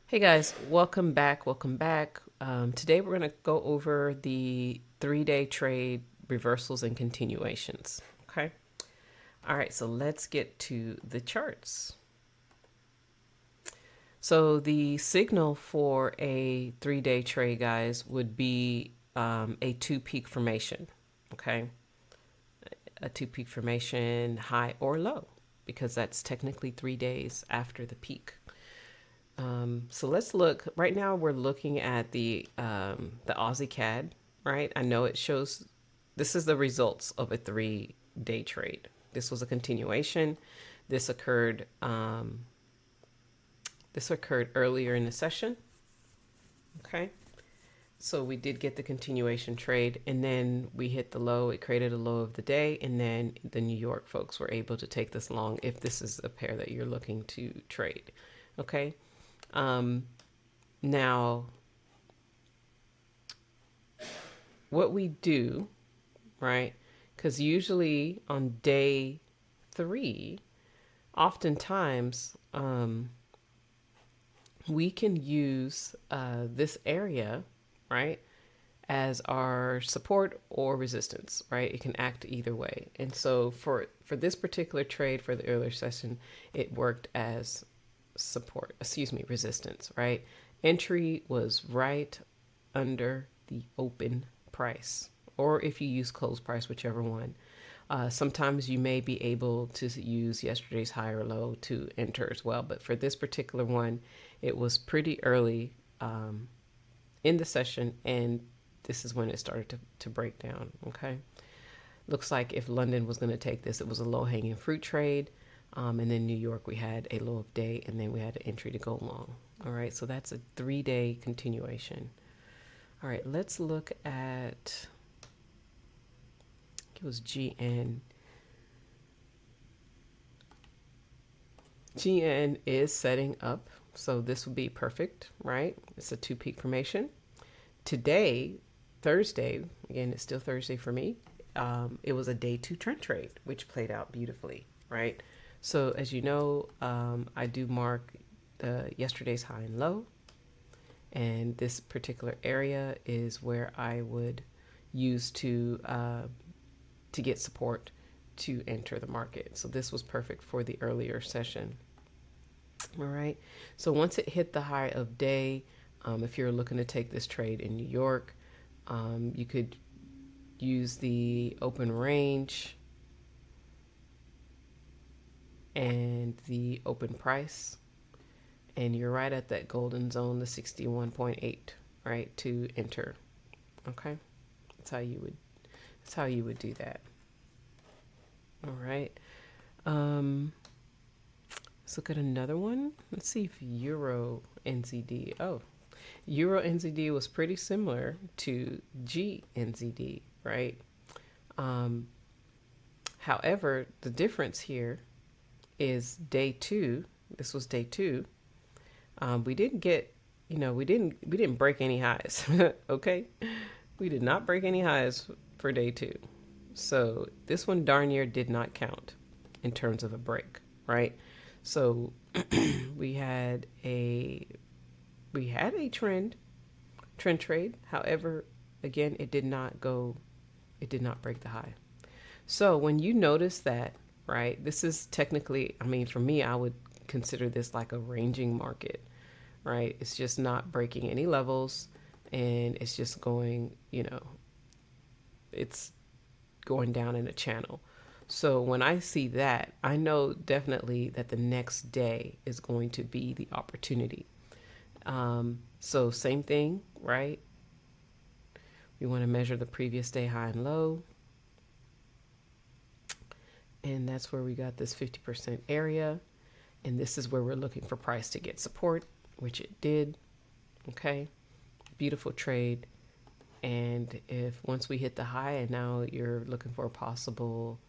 Hey guys, welcome back. Welcome back. Today we're going to go over the 3 day trade reversals and continuations. Okay. All right. So let's get to the charts. So the signal for a 3 day trade, guys, would be a two peak formation. Okay. A two peak formation, high or low, because that's technically 3 days after the peak. So let's look. Right now, we're looking at the Aussie CAD. Right, I know it shows. This is the results of a 3 day trade. This was a continuation. This occurred. This occurred earlier in the session. Okay, so we did get the continuation trade, and then we hit the low. It created a low of the day, and then the New York folks were able to take this long if this is a pair that you're looking to trade. Okay. Now, what we do, right? Because usually on day 3, oftentimes we can use this area, right, as our support or resistance, right? It can act either way. And so for this particular trade for the earlier session, it worked as support, resistance, right? Entry was right under the open price, or if you use close price, whichever one. Sometimes you may be able to use yesterday's high or low to enter as well, but for this particular one, it was pretty early in the session, and this is when it started to break down. Okay, looks like if London was going to take this, it was a low hanging fruit trade. And then New York, we had a low of day, and then we had an entry to go long. All right, so that's a 3 day continuation. All right, let's look at, it was GN. GN is setting up, so this would be perfect, right? It's a two peak formation. Today, Thursday, again, it's still Thursday for me. It was a day 2 trend trade, which played out beautifully, right? So as you know, I do mark yesterday's high and low, and this particular area is where I would use to get support to enter the market. So this was perfect for the earlier session. All right. So once it hit the high of day, if you're looking to take this trade in New York, you could use the open range and the open price, and you're right at that golden zone, the 61.8, right, to enter. Okay, that's how you would do that. All right. Um, let's look at another one. Let's see if Euro NZD. Oh, Euro NZD was pretty similar to GNZD, right? Um, However, the difference here is day 2. This was day 2. We didn't get, we didn't break any highs. Okay, we did not break any highs for day 2. So this one darn near did not count in terms of a break, right? So we had a trend trade. However, again, it did not break the high. So when you notice that, right, this is technically, I mean, for me, I would consider this like a ranging market, right? It's just not breaking any levels, and it's just going, it's going down in a channel. So when I see that, I know definitely that the next day is going to be the opportunity. So same thing, right? We want to measure the previous day high and low. And that's where we got this 50% area. And this is where we're looking for price to get support, which it did. Okay, beautiful trade. And if once we hit the high, and now you're looking for a possible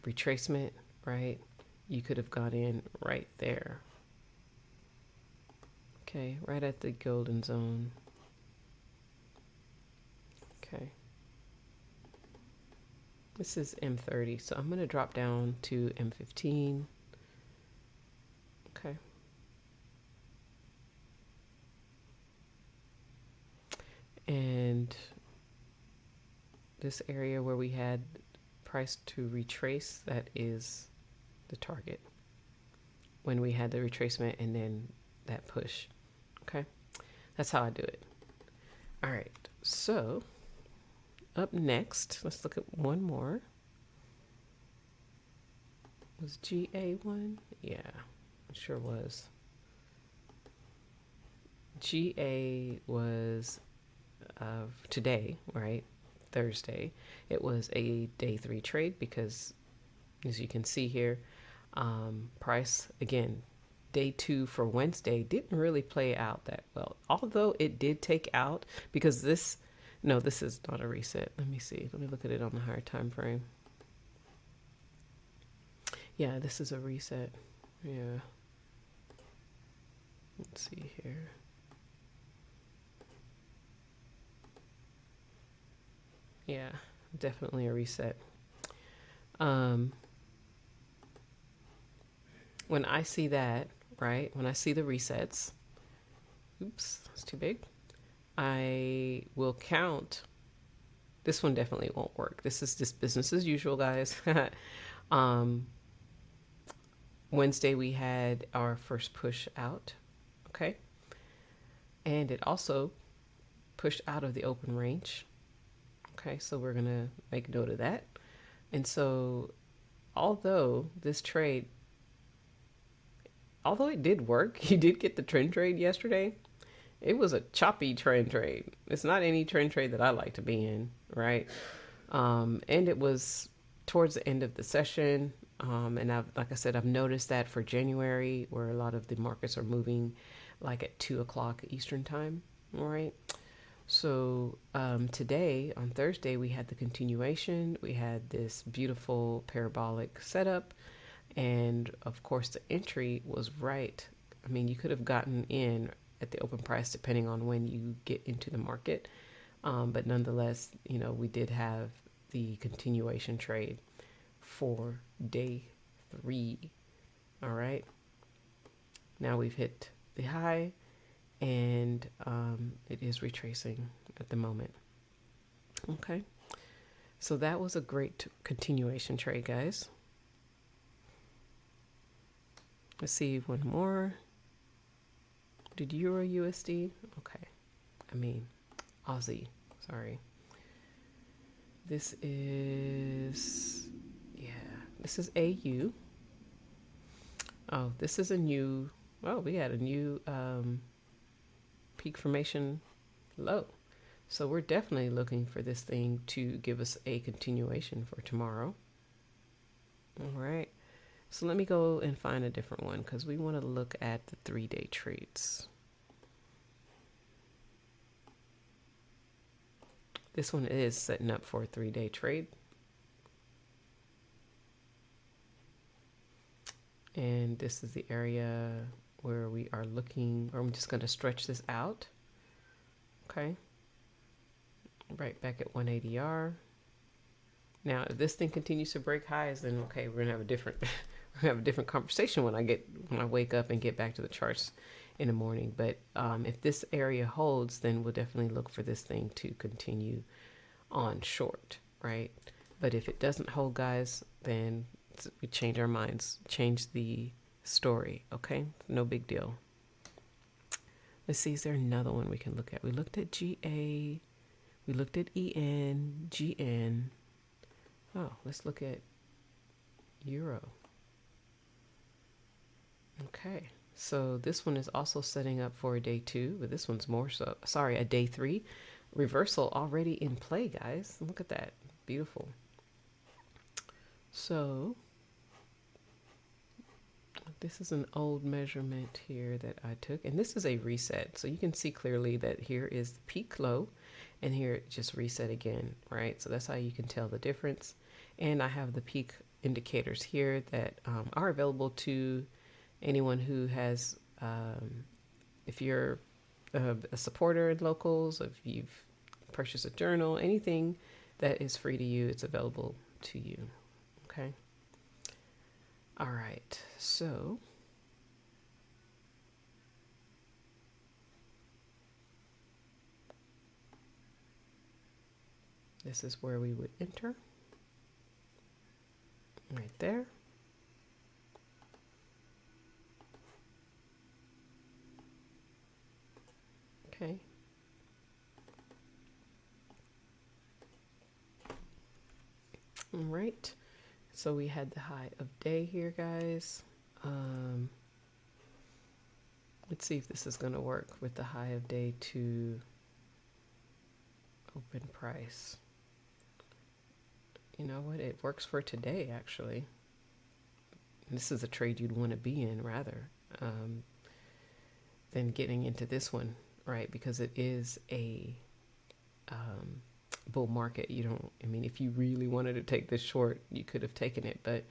retracement, right? You could have got in right there. Okay, right at the golden zone. Okay. This is M30, so I'm going to drop down to M15. Okay. And this area where we had price to retrace, that is the target when we had the retracement and then that push. Okay, that's how I do it. All right, so up next, let's look at one more. Was GA one? Yeah, it sure was. GA was today, right? Thursday. It was a day 3 trade because, as you can see here, price again, day 2 for Wednesday didn't really play out that well. Although it did take out because this is not a reset. Let me see. Let me look at it on the higher time frame. Yeah, this is a reset. Yeah. Let's see here. Yeah, definitely a reset. When I see that, right, when I see the resets, oops, it's too big, I will count. This one definitely won't work. This is just business as usual, guys. Wednesday we had our first push out, okay? And it also pushed out of the open range. Okay, so we're gonna make note of that. And so although this trade, although it did work, you did get the trend trade yesterday. It was a choppy trend trade. It's not any trend trade that I like to be in, right? And it was towards the end of the session. And like I said, I've noticed that for January, where a lot of the markets are moving like at 2 o'clock Eastern time, all right? So today, on Thursday, we had the continuation. We had this beautiful parabolic setup. And of course, the entry was right. I mean, you could have gotten in at the open price depending on when you get into the market. But nonetheless, we did have the continuation trade for day 3. All right. Now we've hit the high and it is retracing at the moment. Okay. So that was a great continuation trade, guys. Let's see one more. Did Euro USD? Okay. I mean, Aussie. Sorry. This is AU. Oh, this is a new, we had a new peak formation low. So we're definitely looking for this thing to give us a continuation for tomorrow. All right. So let me go and find a different one because we want to look at the 3-day trades. This one is setting up for a 3-day trade. And this is the area where we are looking, or I'm just going to stretch this out. Okay. Right back at 180R. Now, if this thing continues to break highs, then okay, we're gonna have a different conversation when I wake up and get back to the charts in the morning. But if this area holds, then we'll definitely look for this thing to continue on short, right? But if it doesn't hold, guys, then we change our minds, change the story. Okay, no big deal. Let's see, is there another one we can look at? We looked at GA, we looked at EN, GN. Oh, let's look at Euro. Okay, so this one is also setting up for a day 2, but this one's more so, a day 3. Reversal already in play, guys. Look at that, beautiful. So this is an old measurement here that I took, and this is a reset. So you can see clearly that here is the peak low, and here it just reset again, right? So that's how you can tell the difference. And I have the peak indicators here that are available to anyone who has, if you're a supporter in locals, if you've purchased a journal, anything that is free to you, it's available to you. Okay. All right. So This is where we would enter right there. Okay. All right. So we had the high of day here, guys. Let's see if this is going to work with the high of day to open price. You know what? It works for today, actually. This is a trade you'd want to be in rather than getting into this one, right? Because it is a bull market. You don't, I mean, if you really wanted to take this short, you could have taken it, but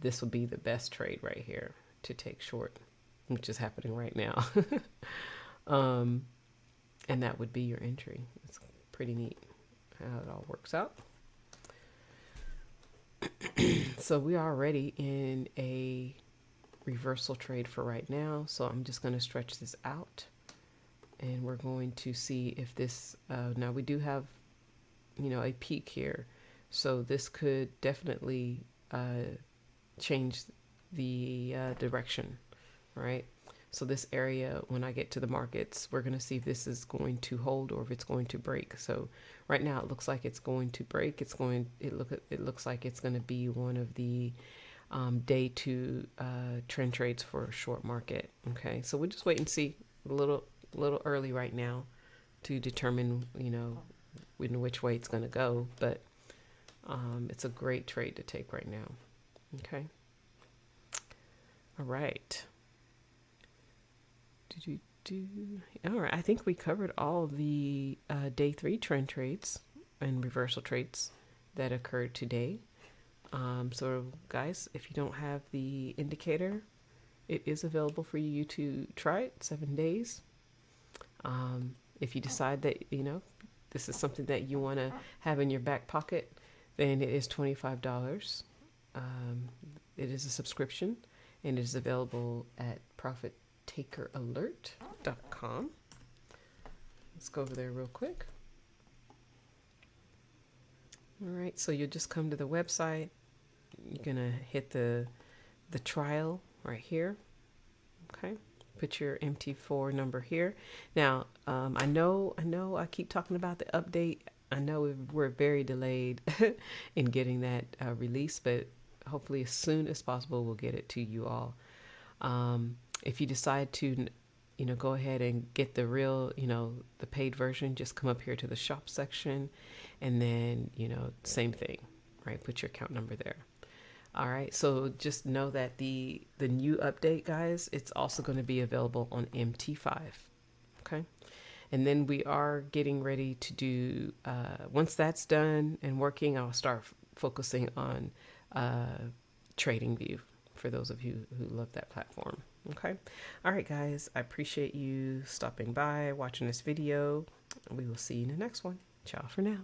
this would be the best trade right here to take short, which is happening right now. And that would be your entry. It's pretty neat how it all works out. So we are already in a reversal trade for right now. So I'm just going to stretch this out and we're going to see if this, now we do have, you know, a peak here. So this could definitely change the direction, right? So this area, when I get to the markets, we're going to see if this is going to hold or if it's going to break. So right now it looks like it's going to break. It looks like it's going to be one of the day two trend trades for a short market. Okay, so we'll just wait and see. A little early right now to determine, you know, in which way it's going to go, but it's a great trade to take right now. Okay. All right. All right, I think we covered all the day three trend trades and reversal trades that occurred today. So guys, if you don't have the indicator, it is available for you to try it 7 days. If you decide that, you know, this is something that you want to have in your back pocket, then it is $25. It is a subscription and it is available at ProfitTakerAlert.com. Let's go over there real quick. All right, so you'll just come to the website. You're gonna hit the trial right here. Okay, put your MT4 number here. Now, I know I keep talking about the update. I know we're very delayed in getting that release, but hopefully as soon as possible we'll get it to you all. If you decide to, you know, go ahead and get the real, you know, the paid version, just come up here to the shop section and then, you know, same thing, right? Put your account number there. All right, so just know that the new update, guys, it's also going to be available on MT5. Okay, and then we are getting ready to do, once that's done and working, I'll start focusing on TradingView for those of you who love that platform. Okay, all right, guys, I appreciate you stopping by, watching this video. We will see you in the next one. Ciao for now.